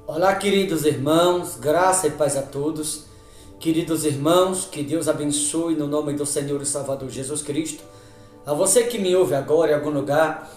Olá, queridos irmãos, graça e paz a todos. Queridos irmãos, que Deus abençoe no nome do Senhor e Salvador Jesus Cristo. A você que me ouve agora em algum lugar,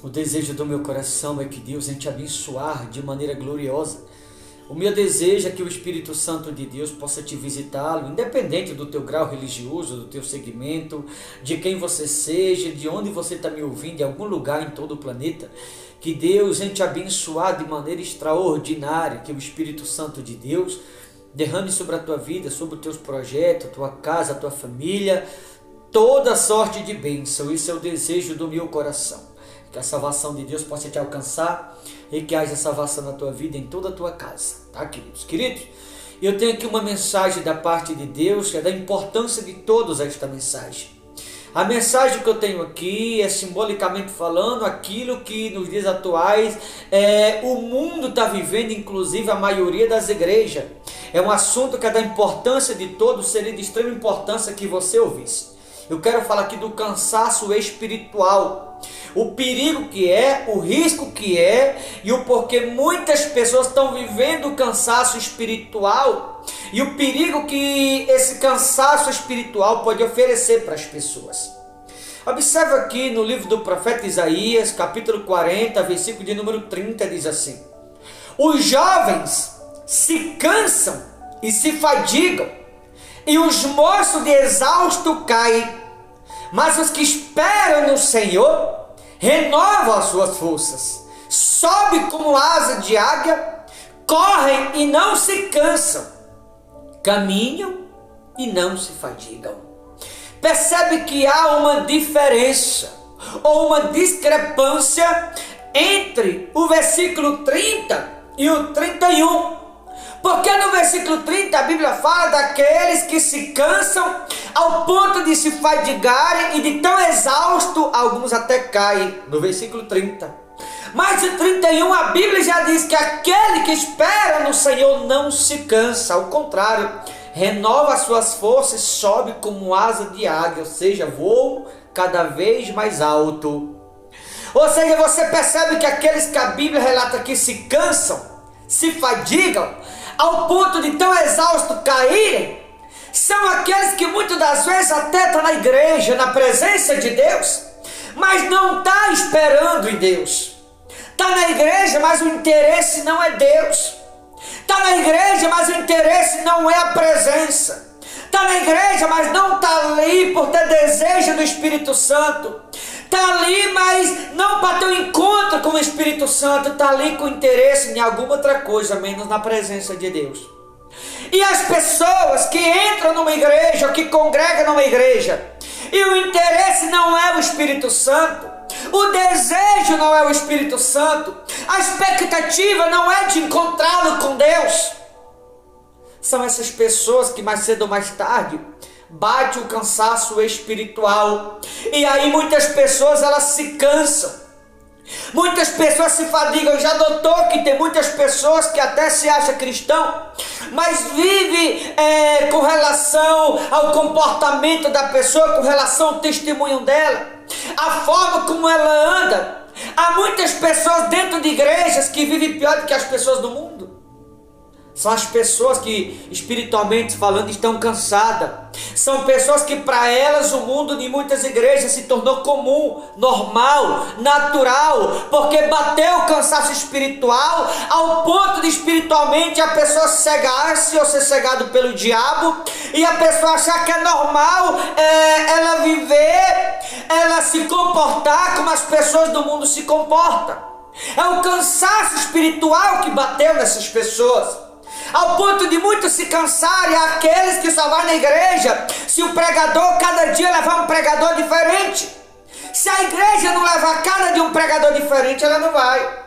o desejo do meu coração é que Deus venha te abençoar de maneira gloriosa. O meu desejo é que o Espírito Santo de Deus possa te visitá-lo, independente do teu grau religioso, do teu segmento, de quem você seja, de onde você está me ouvindo, em algum lugar em todo o planeta. Que Deus venha te abençoar de maneira extraordinária, que o Espírito Santo de Deus derrame sobre a tua vida, sobre os teus projetos, a tua casa, a tua família, toda sorte de bênção. Esse é o desejo do meu coração. Que a salvação de Deus possa te alcançar e que haja salvação na tua vida, em toda a tua casa, tá, queridos? Queridos, eu tenho aqui uma mensagem da parte de Deus, que é da importância de todos esta mensagem. A mensagem que eu tenho aqui é, simbolicamente falando, aquilo que nos dias atuais o mundo está vivendo, inclusive a maioria das igrejas. É um assunto que é da importância de todos, seria de extrema importância que você ouvisse. Eu quero falar aqui do cansaço espiritual, o perigo que é, o risco que é e o porquê muitas pessoas estão vivendo o cansaço espiritual e o perigo que esse cansaço espiritual pode oferecer para as pessoas. Observa aqui no livro do profeta Isaías, capítulo 40, versículo de número 30, diz assim: os jovens se cansam e se fadigam, e os moços de exausto caem, mas os que esperam no Senhor renovam as suas forças, sobem como asa de águia, correm e não se cansam, caminham e não se fadigam. Percebe que há uma diferença ou uma discrepância entre o versículo 30 e o 31. Porque no versículo 30 a Bíblia fala daqueles que se cansam ao ponto de se fadigarem e de tão exausto, alguns até caem, no versículo 30. Mas no 31 a Bíblia já diz que aquele que espera no Senhor não se cansa, ao contrário, renova as suas forças, sobe como asa de águia, ou seja, voa cada vez mais alto. Ou seja, você percebe que aqueles que a Bíblia relata que se cansam, se fadigam, ao ponto de tão exausto caírem, são aqueles que muitas das vezes até estão na igreja, na presença de Deus, mas não está esperando em Deus. Está na igreja, mas o interesse não é Deus. Está na igreja, mas o interesse não é a presença. Está na igreja, mas não está ali por ter desejo do Espírito Santo. Está ali, mas não para ter um encontro com o Espírito Santo. Está ali com interesse em alguma outra coisa, menos na presença de Deus. E as pessoas que entram numa igreja, ou que congregam numa igreja, e o interesse não é o Espírito Santo, o desejo não é o Espírito Santo, a expectativa não é de encontrá-lo com Deus, são essas pessoas que mais cedo ou mais tarde bate o cansaço espiritual. E aí muitas pessoas elas se cansam, muitas pessoas se fadigam. Já notou que tem muitas pessoas que até se acham cristão, mas vive com relação ao comportamento da pessoa, com relação ao testemunho dela, a forma como ela anda. Há muitas pessoas dentro de igrejas que vivem pior do que as pessoas do mundo. São as pessoas que, espiritualmente falando, estão cansadas. São pessoas que para elas o mundo de muitas igrejas se tornou comum, normal, natural, porque bateu o cansaço espiritual ao ponto de espiritualmente a pessoa cegar-se ou ser cegado pelo diabo, e a pessoa achar que é normal ela viver, ela se comportar como as pessoas do mundo se comportam. É o cansaço espiritual que bateu nessas pessoas, ao ponto de muitos se cansarem. Aqueles que só vão na igreja se o pregador cada dia levar um pregador diferente. Se a igreja não levar cada dia um pregador diferente, ela não vai.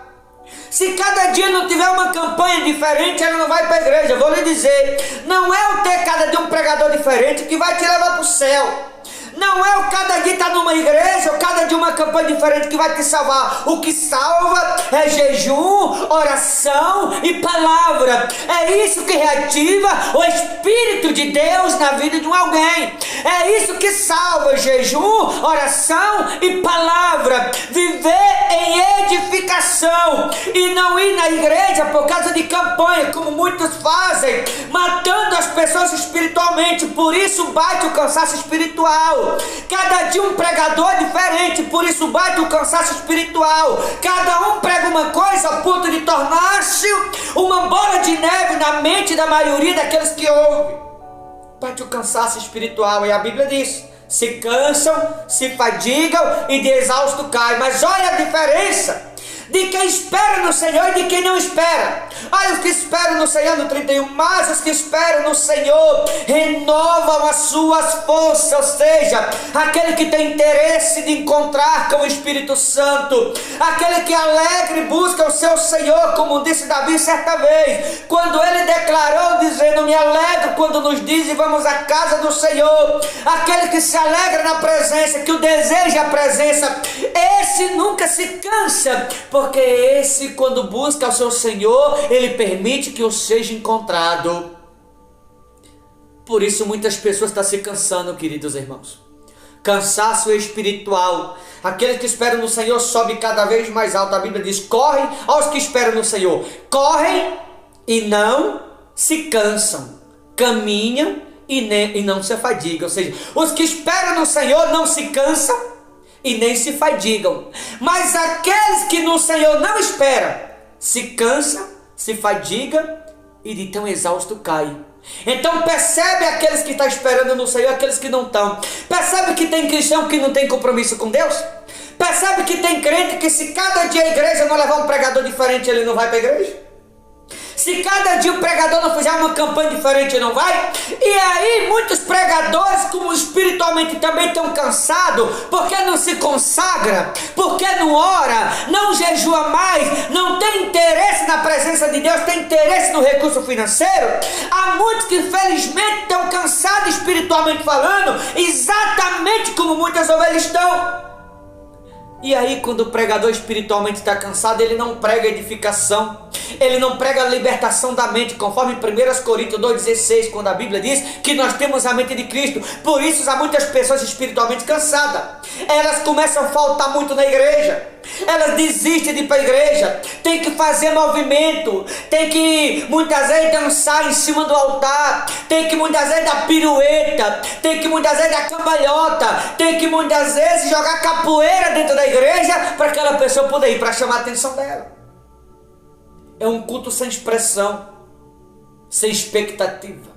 Se cada dia não tiver uma campanha diferente, ela não vai para a igreja. Eu vou lhe dizer, não é o ter cada dia um pregador diferente que vai te levar para o céu. Não é o cada dia estar numa igreja, ou cada dia uma campanha diferente que vai te salvar. O que salva é jejum, oração e palavra. É isso que reativa o Espírito de Deus na vida de um alguém. É isso que salva: jejum, oração e palavra. Viver em edificação e não ir na igreja por causa de campanha, como muitos fazem, matando as pessoas espiritualmente. Por isso bate o cansaço espiritual. Cada dia um pregador diferente, por isso bate o cansaço espiritual. Cada um prega uma coisa a ponto de tornar-se uma bola de neve na mente da maioria daqueles que ouvem. Bate o cansaço espiritual, e a Bíblia diz: se cansam, se fadigam e de exausto caem. Mas olha a diferença de quem espera no Senhor e de quem não espera. Olha os que esperam no Senhor no 31, mas os que esperam no Senhor renovam as suas forças, ou seja, aquele que tem interesse de encontrar com o Espírito Santo, aquele que alegre busca o seu Senhor, como disse Davi certa vez, quando ele declarou dizendo: me alegro quando nos dizem vamos à casa do Senhor. Aquele que se alegra na presença, que o deseja a presença, esse nunca se cansa, porque esse, quando busca o seu Senhor, ele permite que o seja encontrado. Por isso muitas pessoas estão se cansando, queridos irmãos. Cansaço espiritual. Aqueles que esperam no Senhor sobe cada vez mais alto. A Bíblia diz: correm aos que esperam no Senhor. Correm e não se cansam. Caminham e não se fadigam. Ou seja, os que esperam no Senhor não se cansam e nem se fadigam. Mas aqueles que no Senhor não esperam, se cansa, se fadiga e de tão exausto cai. Então percebe aqueles que estão esperando no Senhor, aqueles que não estão. Percebe que tem cristão que não tem compromisso com Deus? Percebe que tem crente que se cada dia a igreja não levar um pregador diferente, ele não vai para a igreja? Se cada dia o pregador não fizer uma campanha diferente, não vai? E aí muitos pregadores, como espiritualmente também estão cansados, porque não se consagra, porque não ora, não jejua mais, não tem interesse na presença de Deus, tem interesse no recurso financeiro. Há muitos que infelizmente estão cansados espiritualmente falando, exatamente como muitas ovelhas estão. E aí quando o pregador espiritualmente está cansado, ele não prega edificação, ele não prega a libertação da mente, conforme 1 Coríntios 2,16, quando a Bíblia diz que nós temos a mente de Cristo. Por isso há muitas pessoas espiritualmente cansadas, elas começam a faltar muito na igreja, elas desistem de ir para a igreja, tem que fazer movimento, tem que muitas vezes dançar em cima do altar, tem que muitas vezes dar pirueta, tem que muitas vezes dar cambalhota, tem que muitas vezes jogar capoeira dentro da igreja para aquela pessoa poder ir, para chamar a atenção dela. É um culto sem expressão, sem expectativa,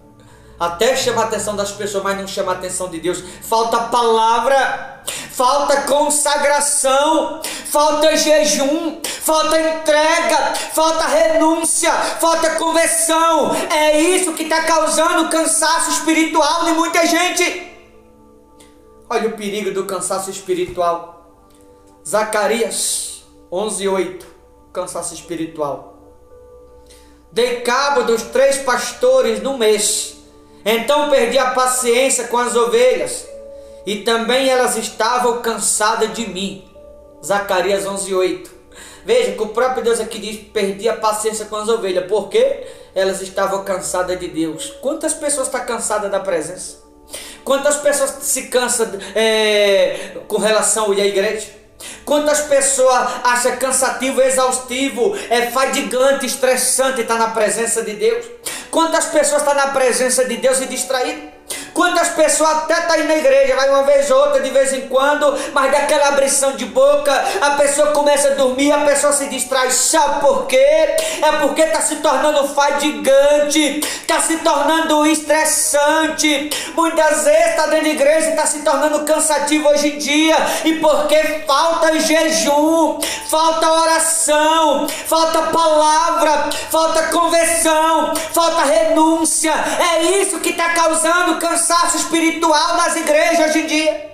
até chama a atenção das pessoas, mas não chama a atenção de Deus. Falta palavra, falta consagração, falta jejum, falta entrega, falta renúncia, falta conversão. É isso que está causando cansaço espiritual de muita gente. Olha o perigo do cansaço espiritual. Zacarias 11:8, cansaço espiritual. Dei cabo dos 3 pastores no mês, então perdi a paciência com as ovelhas, e também elas estavam cansadas de mim. Zacarias 11:8. Veja que o próprio Deus aqui diz: perdi a paciência com as ovelhas, porque elas estavam cansadas de Deus. Quantas pessoas estão cansadas da presença? Quantas pessoas se cansam com relação à igreja? Quantas pessoas acham cansativo, exaustivo, fadigante, estressante estar na presença de Deus? Quantas pessoas estão na presença de Deus e distraídas? Quantas pessoas até estão indo na igreja, vai uma vez ou outra, de vez em quando, mas daquela abrição de boca, a pessoa começa a dormir, a pessoa se distrai. Sabe por quê? É porque está se tornando fadigante, está se tornando estressante. Muitas vezes está dentro da igreja e está se tornando cansativo hoje em dia, e porque falta jejum, falta oração, falta palavra, falta conversão, falta renúncia. É isso que está causando cansaço espiritual nas igrejas hoje em dia.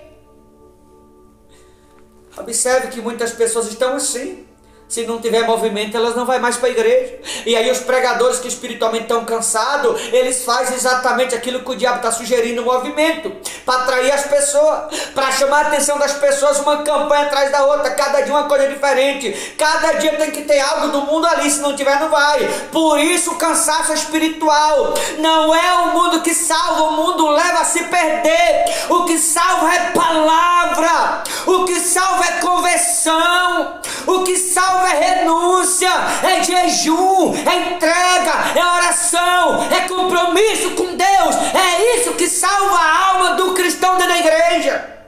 Observe que muitas pessoas estão assim, Se não tiver movimento, elas não vão mais para a igreja. E aí os pregadores que espiritualmente estão cansados, eles fazem exatamente aquilo que o diabo está sugerindo, movimento, para atrair as pessoas, para chamar a atenção das pessoas, uma campanha atrás da outra, cada dia uma coisa diferente, cada dia tem que ter algo do mundo ali, se não tiver não vai. Por isso o cansaço espiritual não é o mundo que salva, o mundo leva a se perder. O que salva é palavra, o que salva é conversão, o que salva é renúncia, é jejum, é entrega, é oração, é compromisso com Deus. É isso que salva a alma do cristão dentro da igreja.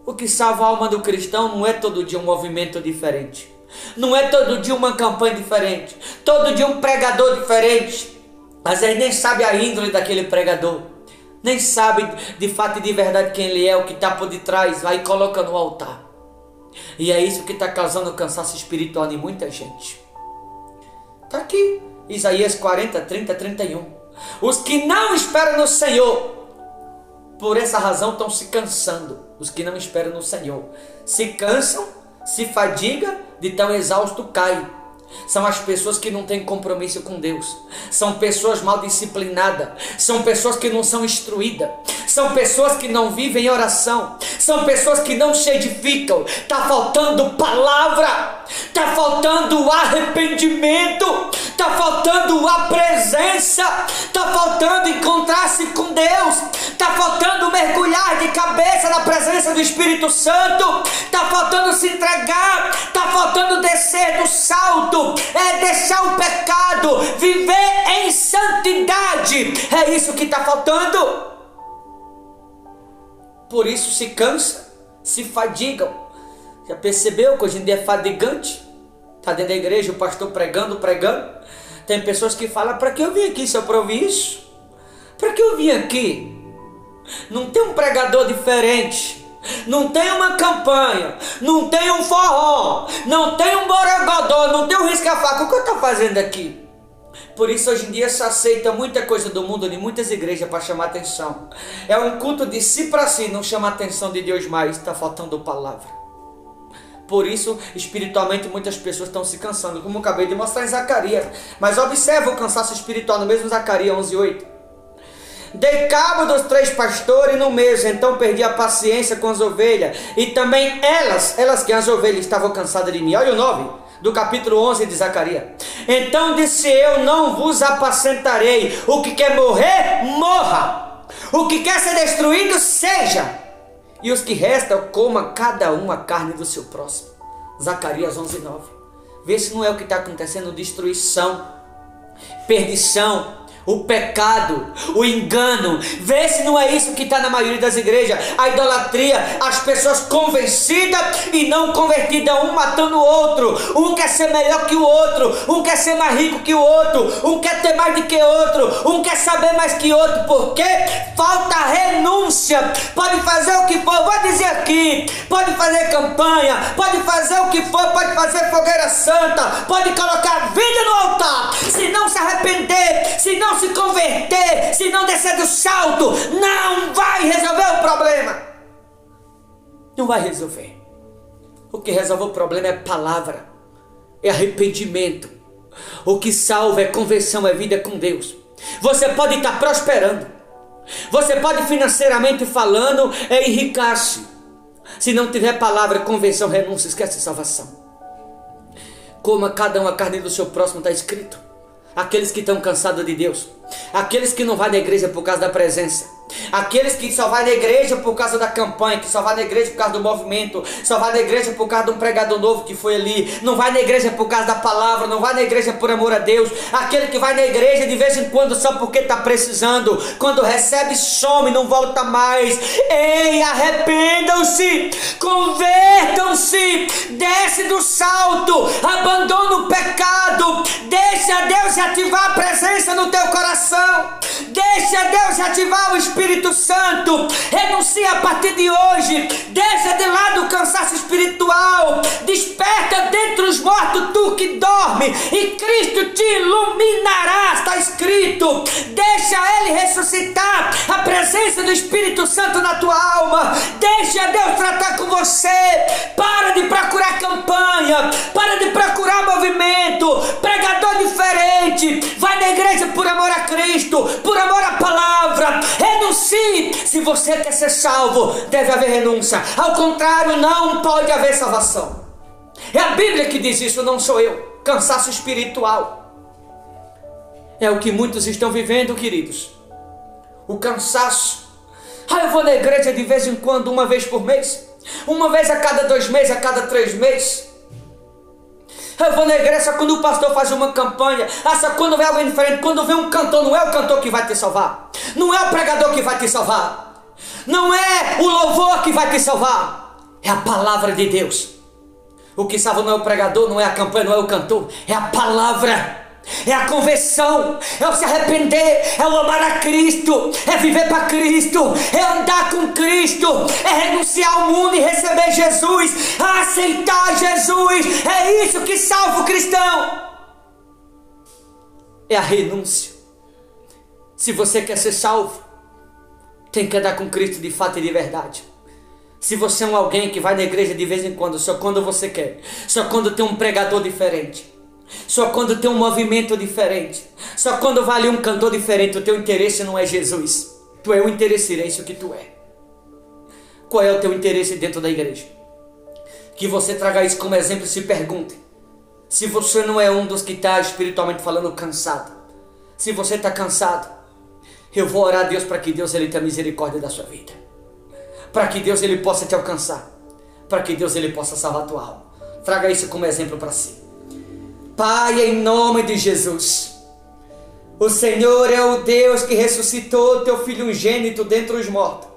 O que salva a alma do cristão não é todo dia um movimento diferente, não é todo dia uma campanha diferente, todo dia um pregador diferente. Às vezes nem sabe a índole daquele pregador, nem sabe de fato e de verdade quem ele é, o que está por detrás, vai e coloca no altar. E é isso que está causando cansaço espiritual em muita gente. Está aqui, Isaías 40, 30, 31. Os que não esperam no Senhor, por essa razão estão se cansando. Os que não esperam no Senhor se cansam, se fadigam, de tão exausto caem. São as pessoas que não têm compromisso com Deus, são pessoas mal disciplinadas, são pessoas que não são instruídas, são pessoas que não vivem em oração, são pessoas que não se edificam. Está faltando palavra, está faltando arrependimento, está faltando a presença, está faltando encontrar-se com Deus, está faltando mergulhar de cabeça na presença do Espírito Santo, está faltando se entregar, está faltando descer do salto, é deixar o pecado, viver em santidade. É isso que está faltando. Por isso se cansa, se fadigam. Já percebeu que hoje em dia é fadigante? Está dentro da igreja, o pastor pregando. Tem pessoas que falam: para que eu vim aqui se eu provi isso? Para que eu vim aqui? Não tem um pregador diferente, não tem uma campanha, não tem um forró, não tem um borogodó, não tem um risca-faca. O que eu estou fazendo aqui? Por isso hoje em dia se aceita muita coisa do mundo em muitas igrejas para chamar atenção. É um culto de si para si, não chama a atenção de Deus mais. Está faltando palavra. Por isso espiritualmente muitas pessoas estão se cansando, como eu acabei de mostrar em Zacarias. Mas observa o cansaço espiritual no mesmo Zacarias 11:8. Dei cabo dos 3 pastores no mês, então perdi a paciência com as ovelhas, e também elas que as ovelhas estavam cansadas de mim. Olha o 9 do capítulo 11 de Zacarias. Então disse eu: não vos apacentarei. O que quer morrer, morra. O que quer ser destruído, seja. E os que restam, coma cada um a carne do seu próximo. Zacarias 11:9. Vê se não é o que está acontecendo: destruição, perdição, o pecado, o engano. Vê se não é isso que está na maioria das igrejas. A idolatria, as pessoas convencidas e não convertidas, um matando o outro. Um quer ser melhor que o outro, um quer ser mais rico que o outro, um quer ter mais do que o outro, um quer saber mais que o outro. Porque falta renúncia. Pode fazer o que for, vou dizer aqui, pode fazer campanha, pode fazer o que for, pode fazer fogueira santa, pode colocar a vida no altar. Se não se arrepender, se não se converter, se não descer do salto, não vai resolver o problema. Não vai resolver. O que resolve o problema é palavra, é arrependimento. O que salva é conversão, é vida com Deus. Você pode estar prosperando, você pode financeiramente falando enriquecer. Se não tiver palavra, conversão, renúncia, esquece salvação. Coma cada um a carne do seu próximo, está escrito. Aqueles que estão cansados de Deus, aqueles que não vão na igreja por causa da presença, aqueles que só vão na igreja por causa da campanha, que só vão na igreja por causa do movimento, só vão na igreja por causa de um pregador novo que foi ali, não vai na igreja por causa da palavra, não vai na igreja por amor a Deus. Aquele que vai na igreja de vez em quando só porque está precisando, quando recebe some, não volta mais. Ei, arrependam-se, convertam-se, desce do salto, abandona o pecado, deixa Deus ativar a presença no teu coração, deixa Deus ativar o Espírito Santo. Renuncia a partir de hoje, deixa de lado o cansaço espiritual, desperta dentre os mortos tu que dorme. dorme e Cristo te iluminará. Está escrito: deixa Ele ressuscitar, a presença do Espírito Santo na tua alma. Deixa Deus tratar com você. Para de procurar campanha, para de procurar movimento, pregador diferente. Vai na igreja por amor a Cristo, por amor à palavra. Renuncie. Se você quer ser salvo, deve haver renúncia. Ao contrário, não pode haver salvação. É a Bíblia que diz isso, não sou eu. Cansaço espiritual é o que muitos estão vivendo, queridos. O cansaço. Eu vou na igreja de vez em quando, uma vez por mês, uma vez a cada 2 meses, a cada 3 meses. Eu vou na igreja só quando o pastor faz uma campanha, só quando vê alguém diferente, quando vê um cantor. Não é o cantor que vai te salvar, não é o pregador que vai te salvar, não é o louvor que vai te salvar, é a palavra de Deus. O que salva não é o pregador, não é a campanha, não é o cantor, é a palavra. É a conversão, é o se arrepender, é o amar a Cristo, é viver para Cristo, é andar com Cristo, é renunciar ao mundo e receber Jesus, aceitar Jesus. É isso que salva o cristão. É a renúncia. Se você quer ser salvo, tem que andar com Cristo de fato e de verdade. Se você é alguém que vai na igreja de vez em quando, só quando você quer, só quando tem um pregador diferente, só quando tem um movimento diferente, só quando vai ali um cantor diferente, o teu interesse não é Jesus. Tu é o interesseiro, é isso que tu é. Qual é o teu interesse dentro da igreja? Que você traga isso como exemplo e se pergunte. Se você não é um dos que está espiritualmente falando cansado, se você está cansado, eu vou orar a Deus para que Deus ele tenha misericórdia da sua vida, para que Deus ele possa te alcançar, para que Deus ele possa salvar a tua alma. Traga isso como exemplo para si. Pai, em nome de Jesus, o Senhor é o Deus que ressuscitou teu Filho unigênito dentre os mortos.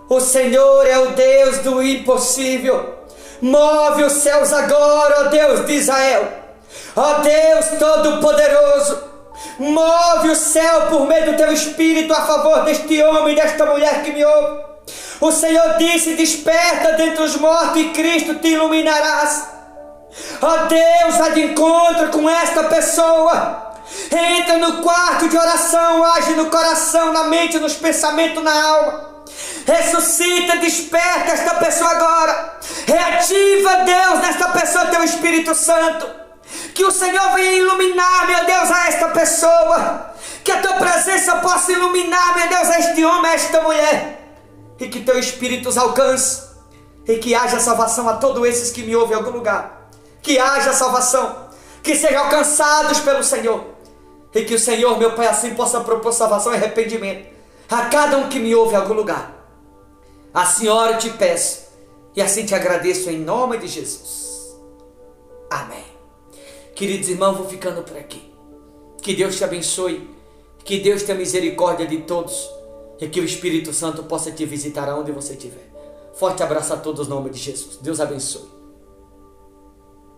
O Senhor é o Deus do impossível. Move os céus agora, ó Deus de Israel. Ó Deus Todo-Poderoso, move o céu por meio do teu Espírito a favor deste homem e desta mulher que me ouve. O Senhor disse: desperta dentre os mortos e Cristo te iluminarás. Ó Deus, vai de encontro com esta pessoa. Entra no quarto de oração, age no coração, na mente, nos pensamentos, na alma. Ressuscita, desperta esta pessoa agora. Reativa, Deus, nesta pessoa teu Espírito Santo. Que o Senhor venha iluminar, meu Deus, a esta pessoa. Que a tua presença possa iluminar, meu Deus, a este homem, a esta mulher. E que teu Espírito os alcance. E que haja salvação a todos esses que me ouvem em algum lugar. Que haja salvação, que sejam alcançados pelo Senhor, e que o Senhor, meu Pai, assim possa propor salvação e arrependimento a cada um que me ouve em algum lugar. A Senhora te peço, e assim te agradeço em nome de Jesus. Amém. Queridos irmãos, vou ficando por aqui. Que Deus te abençoe, que Deus tenha misericórdia de todos, e que o Espírito Santo possa te visitar aonde você estiver. Forte abraço a todos em nome de Jesus. Deus abençoe.